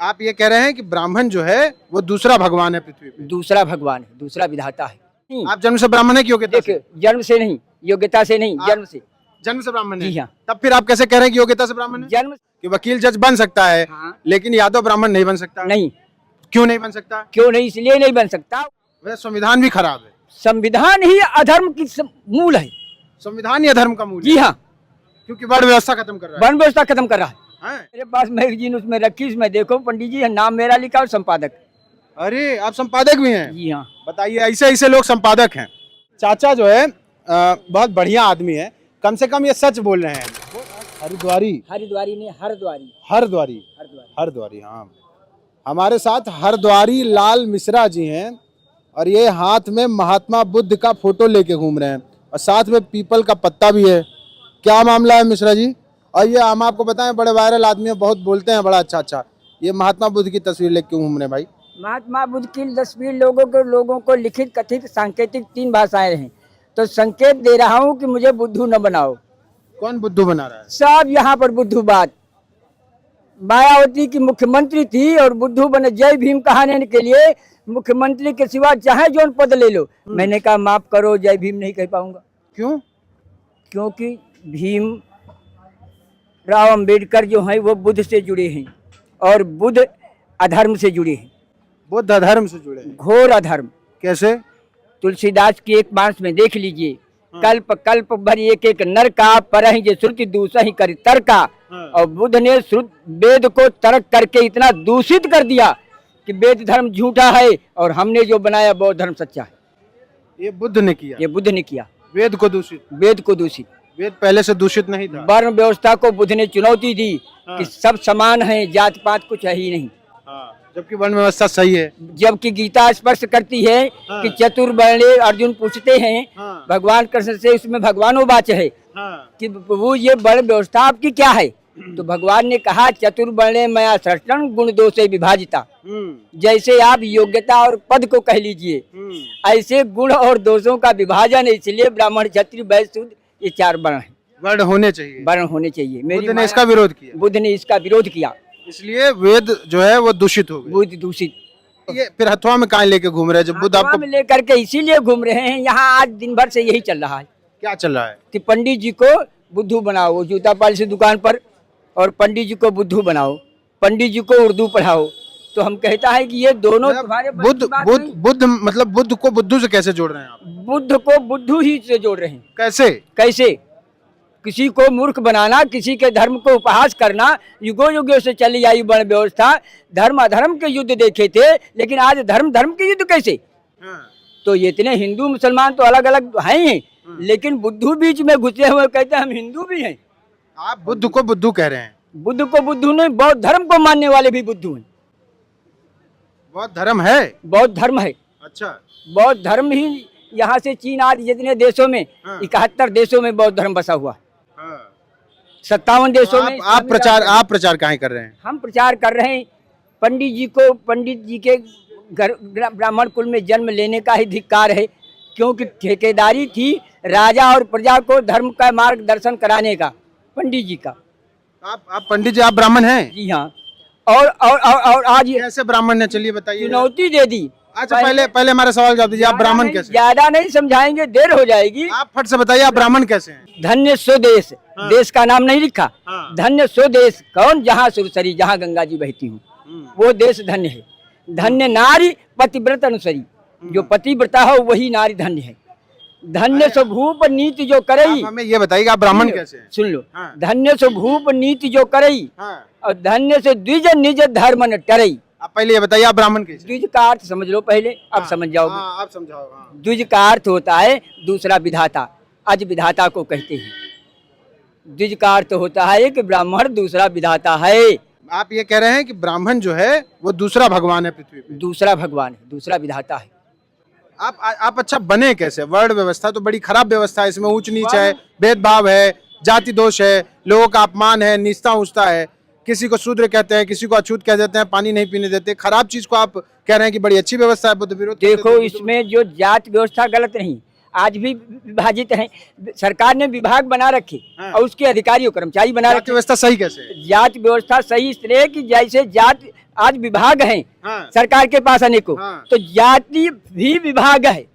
आप ये कह रहे हैं कि ब्राह्मण जो है वो दूसरा भगवान है पृथ्वी पे। दूसरा भगवान है, दूसरा विधाता है। नहीं, आप जन्म से ब्राह्मण है कि योग्यता से? देखिए जन्म से नहीं, योग्यता से नहीं, आप- जन्म से। जन्म से ब्राह्मण है। जी हाँ। तब फिर आप कैसे कह रहे हैं कि योग्यता से ब्राह्मण है? जन्म कि वकील जज बन सकता है हाँ। लेकिन यादव ब्राह्मण नहीं बन सकता। नहीं, क्यों नहीं बन सकता? क्यों नहीं, इसलिए नहीं बन सकता। वह संविधान भी खराब है। संविधान ही अधर्म की मूल है। संविधान ही अधर्म का मूल जी है हाँ, क्योंकि वर्ण व्यवस्था खत्म कर रहा वर्ण व्यवस्था खत्म कर रहा है। है। मेरे पास मैगजीन उसमें रखी, उसमें देखो पंडित जी नाम मेरा लिखा और संपादक। अरे आप संपादक भी हैं? जी हाँ। बताइए, ऐसे ऐसे लोग संपादक हैं। चाचा जो है बहुत बढ़िया आदमी है, कम से कम ये सच बोल रहे हैं। हरिद्वारी हरिद्वारी ने हरद्वारी, हरद्वारी हरद्वारी। हरद्वारी हाँ। हमारे साथ हरद्वारी लाल मिश्रा जी हैं और ये हाथ में महात्मा बुद्ध का फोटो लेके घूम रहे हैं और साथ में पीपल का पत्ता भी है। क्या मामला है मिश्रा जी? और ये हम आपको बताएं, बड़े वायरल आदमी है, बहुत बोलते हैं, बड़ा अच्छा। ये महात्मा बुद्ध की तस्वीर लेके घूम रहे हैं भाई। महात्मा बुद्ध की तस्वीर लोगों को लिखित कथित सांकेतिक 3 भाषाएं हैं, तो संकेत दे रहा हूँ कि मुझे बुद्धू न बनाओ। कौन बुद्धू बना रहा है? सब यहाँ पर बुद्धूवाद। मायावती की मुख्यमंत्री थी और बुद्धू बने। जय भीम कहने के लिए मुख्यमंत्री के सिवा चाहे जो पद ले लो। मैंने कहा माफ करो, जय भीम नहीं कह पाऊंगा। क्यों? क्योंकि भीम राव अंबेडकर जो हैं वो बुद्ध से जुड़े हैं और बुद्ध अधर्म से जुड़े हैं। बुद्ध अधर्म से जुड़े हैं। घोर अधर्म। कैसे? तुलसीदास की एक बांस में देख लीजिए, कल्प कल्प भर एक एक नर का, परहि जे श्रुति दूसहि कर तर्का। और बुद्ध ने वेद को तर्क करके इतना दूषित कर दिया कि वेद धर्म झूठा है और हमने जो बनाया बौद्ध धर्म सच्चा है। ये बुद्ध ने किया? ये बुद्ध ने किया। वेद को दूषित? वेद को दूषित। वेद पहले से दूषित नहीं था। वर्ण व्यवस्था को बुद्ध ने चुनौती दी कि सब समान हैं, जात पात कुछ है ही नहीं। जबकि वर्ण व्यवस्था सही है। जबकि गीता स्पष्ट करती है कि चतुर्वर्णे, अर्जुन पूछते हैं भगवान कृष्ण से, उसमें भगवानों है कि वो ये वर्ण व्यवस्था आपकी क्या है? तो भगवान ने कहा चतुर्वर्णे मया सृष्टं गुण दोषे विभाजिता। जैसे आप योग्यता और पद को कह लीजिए, ऐसे गुण और दोषों का विभाजन है। इसलिए ब्राह्मण क्षत्रिय वैश्य शूद्र ये 4 वर्ण है। वर्ण होने चाहिए। वर्ण होने चाहिए। बुद्ध ने इसका विरोध किया। बुद्ध ने इसका विरोध किया, इसलिए वेद जो है वो दूषित हो गए। बुद्ध दूषित। ये फिर हथुआ में कहाँ लेके घूम रहे हैं जब बुद्ध आपको? में लेकर के इसीलिए घूम रहे हैं। यहाँ आज दिन भर से यही चल रहा है। क्या चल रहा है? कि पंडित जी को बुद्धू बनाओ जूता पालिश की दुकान पर, और पंडित जी को बुद्धू बनाओ, पंडित जी को उर्दू पढ़ाओ। तो हम कहता है कि ये दोनों तुम्हारे बुद्ध मतलब बुद्ध को बुद्धू से कैसे जोड़ रहे हैं आप? बुद्ध को बुद्धू ही से जोड़ रहे हैं। कैसे? कैसे? किसी को मूर्ख बनाना, किसी के धर्म को उपहास करना, युगों युगों से चली आई वर्ण व्यवस्था। धर्म अधर्म के युद्ध देखे थे, लेकिन आज धर्म धर्म के युद्ध कैसे? तो ये इतने हिंदू मुसलमान तो अलग अलग हैं ही, लेकिन बुद्धू बीच में घुसे हुए कहते हैं हम हिंदू भी हैं। आप बुद्ध को बुद्धू कह रहे हैं? बुद्ध को बुद्धू नहीं, बौद्ध धर्म को मानने वाले भी बुद्धू हैं। बौद्ध धर्म है? बौद्ध धर्म है। अच्छा। बौद्ध धर्म ही यहाँ से चीन आदि जितने देशों में 71 देशों में बौद्ध धर्म बसा हुआ। 57 देशों में। आप प्रचार काहे कर रहे हैं? हम प्रचार कर रहे हैं पंडित जी को, पंडित जी के घर ब्राह्मण कुल में जन्म लेने का ही धिक्कार है। क्योंकि ठेकेदारी थी राजा और प्रजा को धर्म का मार्गदर्शन कराने का, पंडित जी का। आप पंडित जी, आप ब्राह्मण हैं? जी हाँ। और आज कैसे ब्राह्मण ने? चलिए बताइए। चुनौती दे दी। अच्छा, पहले हमारा सवाल जवाब दीजिए। आप ब्राह्मण कैसे? ज्यादा नहीं समझाएंगे, देर हो जाएगी। आप फट से बताइए, आप ब्राह्मण कैसे हैं? धन्य स्वदेश, देश का नाम नहीं लिखा। धन्य स्वदेश कौन? जहाँ सुरसरी, जहाँ गंगा जी बहती हूँ, वो देश धन्य है। धन्य नारी पतिव्रत अनुसरी, जो पतिव्रता हो वही नारी धन्य है। धन्य सो भूप नीति जो करई। हमें ये बताइए आप ब्राह्मण कैसे हैं? सुन लो। धन्य सो भूप नीति जो करई और धन्य से द्विज निज धर्म न टरई। आप पहले ये बताइए आप ब्राह्मण कैसे? द्विज का अर्थ समझ लो पहले, अब समझ जाओगे। आप समझाओ। द्विज का अर्थ होता है दूसरा विधाता, आज विधाता को कहते हैं। द्विज का अर्थ होता है कि ब्राह्मण दूसरा विधाता है। आप ये कह रहे हैं कि ब्राह्मण जो है वो दूसरा भगवान है पृथ्वी पे? दूसरा भगवान है, दूसरा विधाता है। आप अच्छा बने कैसे? वर्ण व्यवस्था तो बड़ी खराब व्यवस्था है, इसमें ऊंच नीच है, भेदभाव है, जाति दोष है, लोगों का अपमान है, नीचता ऊंचता है, किसी को शूद्र कहते हैं, किसी को अछूत कह देते हैं, पानी नहीं पीने देते। खराब चीज को आप कह रहे हैं कि बड़ी अच्छी व्यवस्था है, बुद्ध विरोध। देखो, इसमें जो जात व्यवस्था गलत नहीं, आज भी विभाजित है। सरकार ने विभाग बना रखे और उसके अधिकारी और कर्मचारी बना रखे। व्यवस्था सही कैसे है? जात व्यवस्था सही इसलिए कि जैसे जात आज विभाग हैं हाँ। सरकार के पास अनेकों, हाँ। तो जाति भी विभाग है।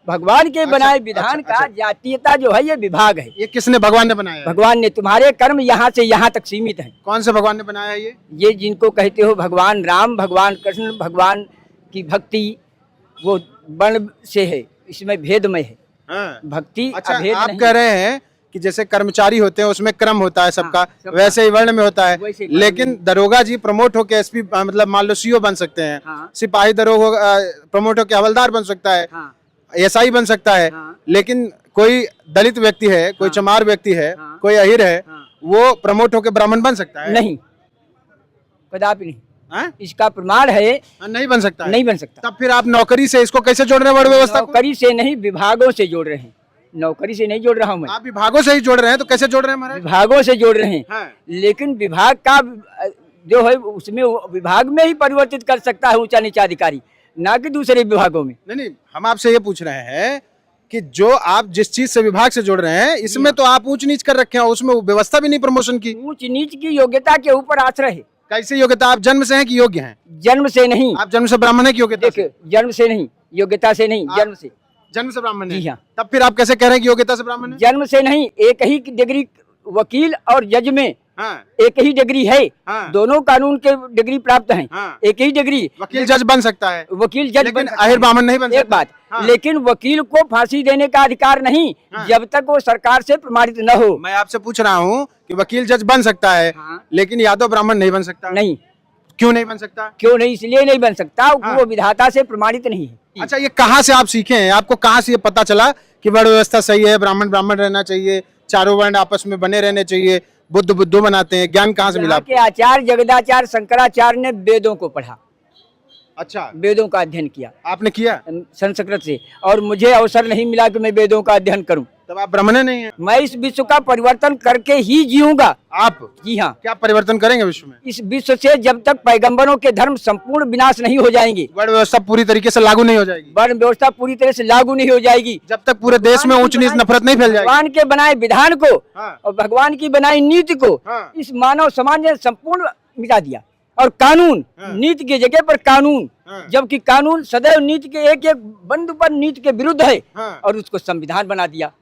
भगवान के बनाए विधान का जातीयता जो है ये विभाग है। ये किसने, भगवान ने बनाया है? भगवान ने, तुम्हारे कर्म यहाँ से यहाँ तक सीमित हैं। कौन से भगवान ने बनाया है ये जिनको कहते हो भगवान राम, भगवान कृष्ण, भगवान की भक्ति वो वर्ण से है, इसमें भेदमय है। हाँ। भक्ति अच्छा, अभेद आप नहीं। कह रहे हैं कि जैसे कर्मचारी होते हैं उसमें क्रम होता है सबका, हाँ, सबका। वैसे ही वर्ण में होता है, वैसे ही वर्ण लेकिन दरोगा जी प्रमोट होके एसपी मतलब मान लो सीओ बन सकते हैं, हाँ। सिपाही दरोगा प्रमोट होके हवलदार बन सकता है, हाँ, एसआई बन सकता है, हाँ। लेकिन कोई दलित व्यक्ति है, कोई हाँ। चमार व्यक्ति है, हाँ। कोई अहिर है, हाँ। वो प्रमोट होके ब्राह्मण बन सकता है? नहीं, कदापि नहीं। हाँ? इसका प्रमाण है नहीं बन सकता है। नहीं बन सकता। तब फिर आप नौकरी से इसको कैसे जोड़ रहे हैं, वर्ण व्यवस्था को? नौकरी से नहीं, विभागों से जोड़ रहे हैं। नौकरी से नहीं जोड़ रहा हूँ मैं, आप विभागों से ही जोड़ रहे हैं, तो कैसे जोड़ रहे हैं महाराज? विभागों से जोड़ रहे हैं। हाँ। लेकिन विभाग का जो है उसमें विभाग में ही परिवर्तित कर सकता है ऊंचा नीचा अधिकारी, ना कि दूसरे विभागों में। नहीं, हम आपसे ये पूछ रहे हैं कि जो आप जिस चीज से विभाग से जोड़ रहे हैं, इसमें तो आप ऊंच नीच कर रखे हैं, उसमें व्यवस्था भी नहीं प्रमोशन की। ऊंच नीच की योग्यता के ऊपर आश्रय है। कैसे योग्यता? आप जन्म से हैं कि योग्य हैं? जन्म से नहीं, आप जन्म से ब्राह्मण है कि योग्यता से? देखिए जन्म से नहीं, योग्यता से नहीं, जन्म से। जन्म से ब्राह्मण है? जी हाँ। तब फिर आप कैसे कह रहे हैं कि योग्यता से ब्राह्मण है? जन्म से नहीं, एक ही डिग्री वकील और जज में हाँ। एक ही डिग्री है। हाँ। दोनों कानून के डिग्री प्राप्त हैं। हाँ। एक ही डिग्री। वकील जज बन सकता है, वकील जज लेकिन बन सकता अहिर है। ब्राह्मण नहीं बन एक सकता। बात, हाँ। लेकिन वकील को फांसी देने का अधिकार नहीं, हाँ। जब तक वो सरकार से प्रमाणित न हो। मैं आपसे पूछ रहा हूँ कि वकील जज बन सकता है, हाँ। लेकिन यादव ब्राह्मण नहीं बन सकता। नहीं, क्यों नहीं बन सकता? क्यों नहीं? इसलिए नहीं बन सकता, हाँ। वो विधाता से प्रमाणित नहीं है। अच्छा, ये कहाँ से आप सीखे हैं? आपको कहाँ से ये पता चला कि वर्ण व्यवस्था सही है, ब्राह्मण ब्राह्मण रहना चाहिए, चारों वर्ण आपस में बने रहने चाहिए, बुद्ध बुद्धू बनाते हैं? ज्ञान कहाँ से मिला यहाँ के आचार्य जगदाचार्य शंकराचार्य ने वेदों को पढ़ा, अच्छा, वेदों का अध्ययन किया आपने किया? संस्कृत से, और मुझे अवसर नहीं मिला कि मैं वेदों का अध्ययन करूं। तब आप ब्राह्मण नहीं हैं। मैं इस विश्व का परिवर्तन करके ही जीऊंगा। आप जी हाँ, क्या परिवर्तन करेंगे विश्व में? इस विश्व से जब तक पैगंबरों के धर्म संपूर्ण विनाश नहीं हो जाएंगे, वर्ण व्यवस्था पूरी तरीके से लागू नहीं हो जाएगी, वर्ण व्यवस्था पूरी तरह से लागू नहीं हो जाएगी, जब तक पूरे देश में ऊंच नीच नफरत नहीं फैल जाएगी। भगवान के बनाए विधान को हाँ। और भगवान की बनाई नीति को हाँ। इस मानव समाज ने संपूर्ण मिटा दिया। और कानून, हाँ। नीति की जगह पर कानून, हाँ। जबकि कानून सदैव नीति के एक एक बंद पर नीति के विरुद्ध है, हाँ। और उसको संविधान बना दिया।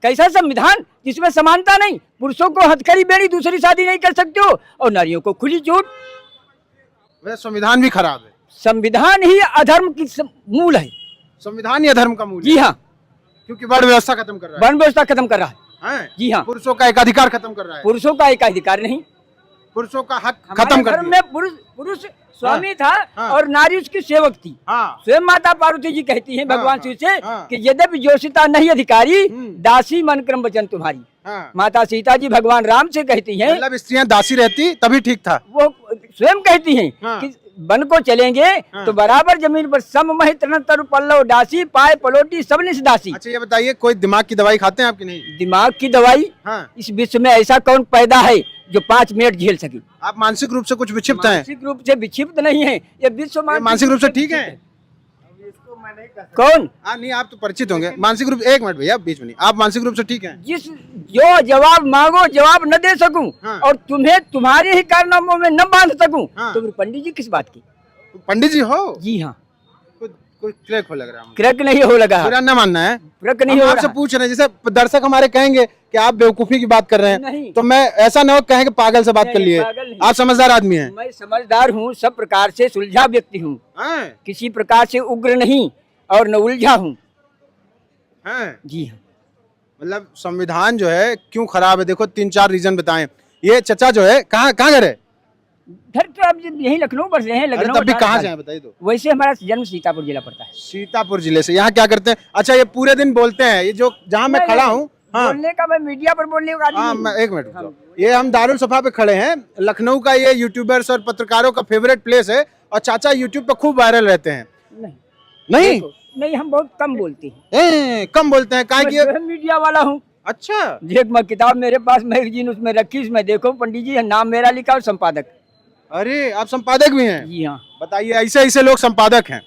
कैसा संविधान जिसमें समानता नहीं? पुरुषों को हथकड़ी बेड़ी दूसरी शादी नहीं कर सकते हो, और नारियों को खुली छूट। वह संविधान भी खराब है। संविधान ही अधर्म की मूल है। संविधान ही अधर्म का मूल जी है, हाँ, क्योंकि वर्ण व्यवस्था खत्म कर रहा वर्ण व्यवस्था खत्म कर रहा है। है। जी हाँ, पुरुषों का एकाधिकार खत्म कर रहा है, पुरुषों का एक अधिकार नहीं। पुरुषों का हक हमारे खत्म कर धर्म दिया। में पुरुष स्वामी था हाँ। और नारी उसकी सेवक थी। हाँ। स्वयं माता पार्वती जी कहती हैं भगवान शिव से हाँ। कि यद्यपि जोशिता नहीं अधिकारी, दासी मन क्रम वचन तुम्हारी। हाँ। माता सीता जी भगवान राम से कहती हैं, मतलब स्त्रियां दासी रहती तभी ठीक था। वो स्वयं कहती हैं हाँ। कि वन को चलेंगे तो बराबर जमीन पर सम मह तृण तरु पल्लव दासी, पाए पलोटी सब निस दासी। अच्छा, ये बताइए, कोई दिमाग की दवाई खाते हैं आप कि नहीं? दिमाग की दवाई हाँ। इस विश्व में ऐसा कौन पैदा है जो 5 मिनट झेल सके? आप मानसिक रूप से कुछ विक्षिप्त हैं? मानसिक रूप से विक्षिप्त नहीं है, ये विश्व मानसिक रूप से ठीक है? कौन? नहीं, आप तो परिचित होंगे मानसिक रूप। एक मिनट भैया, बीच में नहीं, आप मानसिक रूप से ठीक हैं? जिस जो जवाब मांगो जवाब न दे सकूं, हाँ। और तुम्हें तुम्हारे ही कारनामों में न बांध सकूं, हाँ। तो फिर पंडित जी किस बात की? पंडित जी हो? जी हाँ, कोई क्रैक हो लग रहा है। क्रक नहीं हो लगा, मेरा न मानना है। क्रक नहीं हम हो आपसे रहा। पूछ रहे हैं, जैसे दर्शक हमारे कहेंगे कि आप बेवकूफी की बात कर रहे हैं, नहीं। तो मैं ऐसा न हो कहें कि पागल से बात कर नहीं, लिए। पागल नहीं। आप समझदार आदमी हैं। मैं समझदार हूँ, सब प्रकार से सुलझा व्यक्ति हूँ, हैं? किसी प्रकार से उग्र नहीं और न उलझा हूँ। हैं? जी हाँ, मतलब संविधान जो है क्यों खराब है? देखो 3-4 रीजन बताएं। ये चचा जो है कहाँ घर है? घर तो अब यही लखनऊ बस रहे हैं। अरे लखनऊ तब भी 18 कहाँ साल। से हैं बताइए तो? वैसे हमारा जन्म सीतापुर जिला पड़ता है। सीतापुर जिले से। यहाँ क्या करते हैं? अच्छा, ये पूरे दिन बोलते हैं, ये जो जहाँ मैं खड़ा हूँ। हाँ बोलने का, मैं मीडिया पर बोलने का आदमी हाँ, नहीं। मैं एक मिनट रुक जाओ। ये हम दारुल सफा पे खड़े हैं। लखनऊ का ये यूट्यूबर्स और पत्रकारों का फेवरेट प्लेस है, और चाचा यूट्यूब पे खूब वायरल रहते हैं। नहीं नहीं देखो, नहीं, हम बहुत कम बोलते हैं। कम बोलते हैं, काहे मैं कि स्वयं मीडिया वाला हूँ। अच्छा, एक मैं किताब मेरे पास मैगजीन उसमें रखी, उसमें देखो पंडित जी नाम मेरा लिखा और संपादक। अरे आप संपादक भी हैं? जी हाँ। बताइए, ऐसे ऐसे लोग संपादक हैं।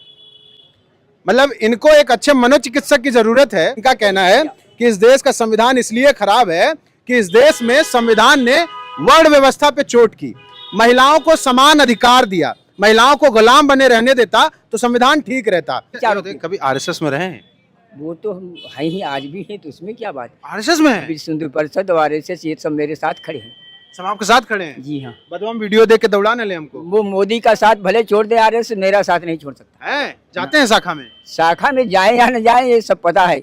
मतलब इनको एक अच्छे मनोचिकित्सक की जरूरत है। इनका कहना है कि इस देश का संविधान इसलिए खराब है कि इस देश में संविधान ने वर्ण व्यवस्था पे चोट की, महिलाओं को समान अधिकार दिया, महिलाओं को गुलाम बने रहने देता तो संविधान ठीक रहता। चारों कभी आरएसएस में रहे हैं? वो तो हम हैं ही, आज भी हैं, तो उसमें क्या बात है। आरएसएस में है? विश्व हिंदू परिषद और RSS ये सब मेरे साथ खड़े हैं। सब आपके साथ खड़े हैं? जी हाँ। बताओ हम वीडियो देख के दौड़ा न ले हमको। वो मोदी का साथ भले छोड़ दे RSS, मेरा साथ नहीं छोड़ सकता। है जाते हैं शाखा में? शाखा में जाए या न जाए ये सब पता है।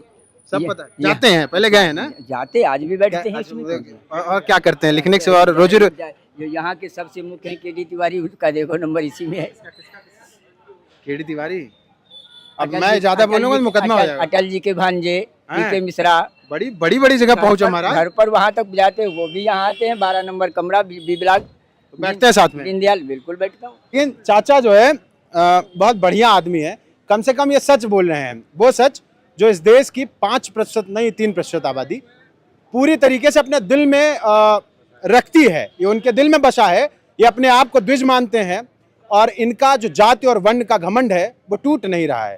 सब पता है? जाते हैं, पहले गए हैं ना? जाते, आज भी बैठते हैं इसमें। और क्या करते हैं लिखने से और रोजी जो यहाँ के सबसे मुख्य है KD तिवारी, उसका देखो नंबर इसी में है। केडी तिवारी? अब मैं ज्यादा बोलूंगा तो मुकदमा हो जाएगा। अटल जी के भांजे पीके मिश्रा बड़ी बड़ी बड़ी जगह पहुंचा महाराज। घर पर वहाँ तक जाते हैं, वो भी यहाँ आते हैं। 12 नंबर कमरा बी ब्लॉक, बैठते हैं साथ में? दीनदयाल, बिल्कुल बैठता हूँ। लेकिन चाचा जो है बहुत बढ़िया आदमी है। कम से कम ये सच बोल रहे हैं, वो सच जो इस देश की 5% नहीं 3% आबादी पूरी तरीके से अपने दिल में रखती है। ये उनके दिल में बसा है। ये अपने आप को द्विज मानते हैं और इनका जो जाति और वर्ण का घमंड है वो टूट नहीं रहा है।